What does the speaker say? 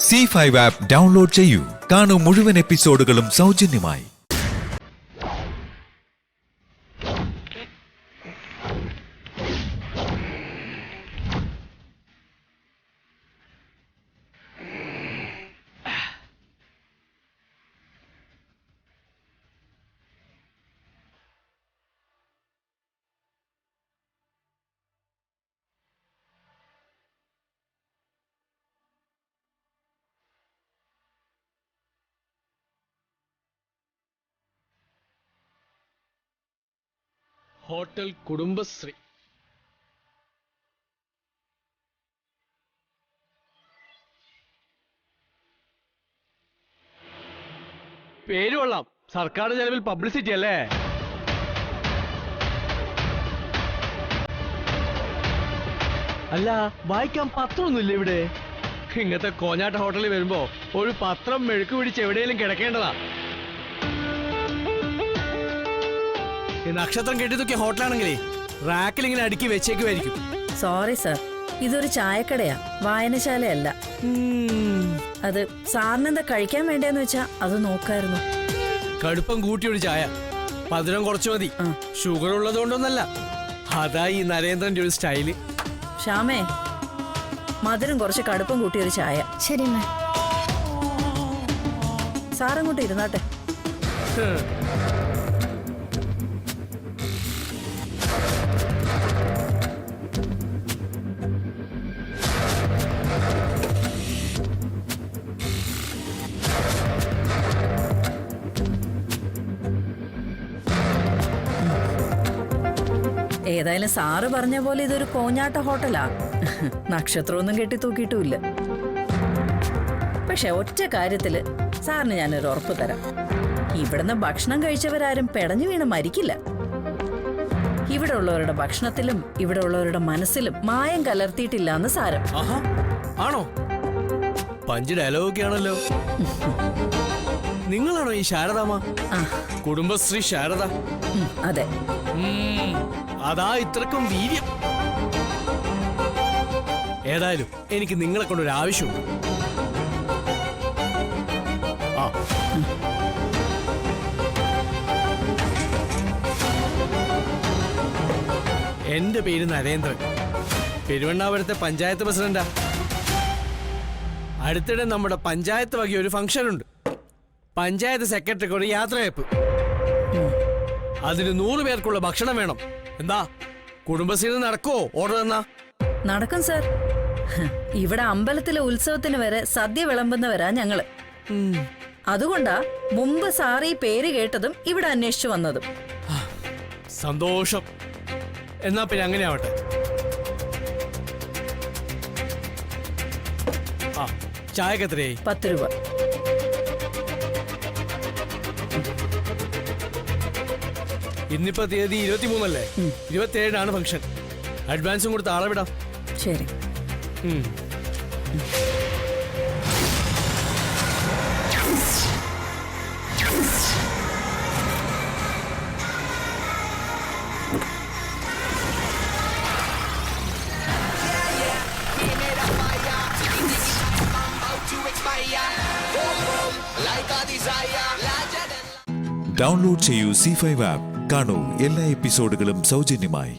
C5 app download ചെയ്യൂ. കാണൂ മുഴുവൻ എപ്പിസോഡുകളും സൗജന്യമായി. ഹോട്ടൽ കുടുംബശ്രീ. പേര് കൊള്ളാം. സർക്കാർ ചെലവിൽ പബ്ലിസിറ്റി അല്ലേ? അല്ല, വായിക്കാൻ പത്രമൊന്നുമില്ല ഇവിടെ. ഇങ്ങനത്തെ കോഞ്ഞാട്ട ഹോട്ടലിൽ വരുമ്പോ ഒരു പത്രം മെഴുക്ക് പിടിച്ച് എവിടെയെങ്കിലും കിടക്കേണ്ടതാ. ഈ നക്ഷത്രം കെട്ടിത്തൊക്കെ ഹോട്ടലാണെങ്കിലേ റാക്കിൽ ഇങ്ങനെ അടുക്കി വെച്ചേക്കുമായിരിക്കും. സോറി സർ, ഇതൊരു ചായക്കടയാ, വായനശാലയല്ല. അത് സാറിനെന്താ കഴിക്കാൻ വേണ്ടേന്ന് വെച്ചാ അത് നോക്കായിരുന്നു. കടുപ്പം കൂട്ടിയൊരു ചായ, മധുരം കുറച്ചു മതി. ഷുഗർ ഉള്ളത് കൊണ്ടൊന്നല്ല, അതാ ഈ നരേന്ദ്രന്റെ ഒരു സ്റ്റൈല്. ശ്യാമേ, മധുരം കുറച്ച് കടുപ്പം കൂട്ടിയൊരു ചായ. ശരി മാം. സാറങ്ങോട്ട് ഇരുന്നാട്ടെ. ഏതായാലും സാറ് പറഞ്ഞ പോലെ ഇതൊരു കോഞ്ഞാട്ട ഹോട്ടലാ. നക്ഷത്രമൊന്നും കെട്ടിത്തൂക്കിയിട്ടുമില്ല. പക്ഷെ ഒറ്റ കാര്യത്തില് സാറിന് ഞാനൊരു ഉറപ്പ് തരാം. ഇവിടുന്ന് ഭക്ഷണം കഴിച്ചവരാരും പെടഞ്ഞു വീണ് മരിക്കില്ല. ഇവിടെ ഉള്ളവരുടെ ഭക്ഷണത്തിലും ഇവിടെ ഉള്ളവരുടെ മനസ്സിലും മായം കലർത്തിയിട്ടില്ല എന്ന് സാരം. ആണോ? പഞ്ച് ഡയലോഗൊക്കെ ആണല്ലോ. നിങ്ങളാണോ ഈ ശാരദാമ്മ? കുടുംബശ്രീ ശാരദ? അതെ. അതാ ഇത്രക്കും വീര്യം. ഏതായാലും എനിക്ക് നിങ്ങളെ കൊണ്ടൊരു ആവശ്യമുണ്ട്. എന്റെ പേര് നരേന്ദ്രൻ, പെരുവണ്ണാപുരത്തെ പഞ്ചായത്ത് പ്രസിഡന്റാ. അടുത്തിടെ നമ്മുടെ പഞ്ചായത്ത് വക ഒരു ഫംഗ്ഷൻ ഉണ്ട്. പഞ്ചായത്ത് സെക്രട്ടറിക്ക് ഒരു യാത്രയപ്പ്. അതിന് 100 പേർക്കുള്ള ഭക്ഷണം വേണം. എന്താ, കുടുംബശ്രീ നടക്കുവോ? ഓർഡർ തന്നാ നടക്കും സാർ. ഇവിടെ അമ്പലത്തിലെ ഉത്സവത്തിന് വരെ സദ്യ വിളമ്പുന്നവരാ ഞങ്ങള്. അതുകൊണ്ടാ മുമ്പ് സാർ ഈ പേര് കേട്ടതും ഇവിടെ അന്വേഷിച്ചു വന്നതും. സന്തോഷം. എന്നാ പിന്നെ അങ്ങനെ ആവട്ടെ. ചായക്ക് എത്രയായി? 10 രൂപ. ഇന്നിപ്പോ തീയതി 23 അല്ലേ? 27 ഫംഗ്ഷൻ. അഡ്വാൻസും കൊടുത്ത് ആളെ വിടാം. ശരി. ഡൗൺലോഡ് ചെയ്യൂ C5 ആപ്പ്. കാണൂ എല്ലാ എപ്പിസോഡുകളും സൗജന്യമായി.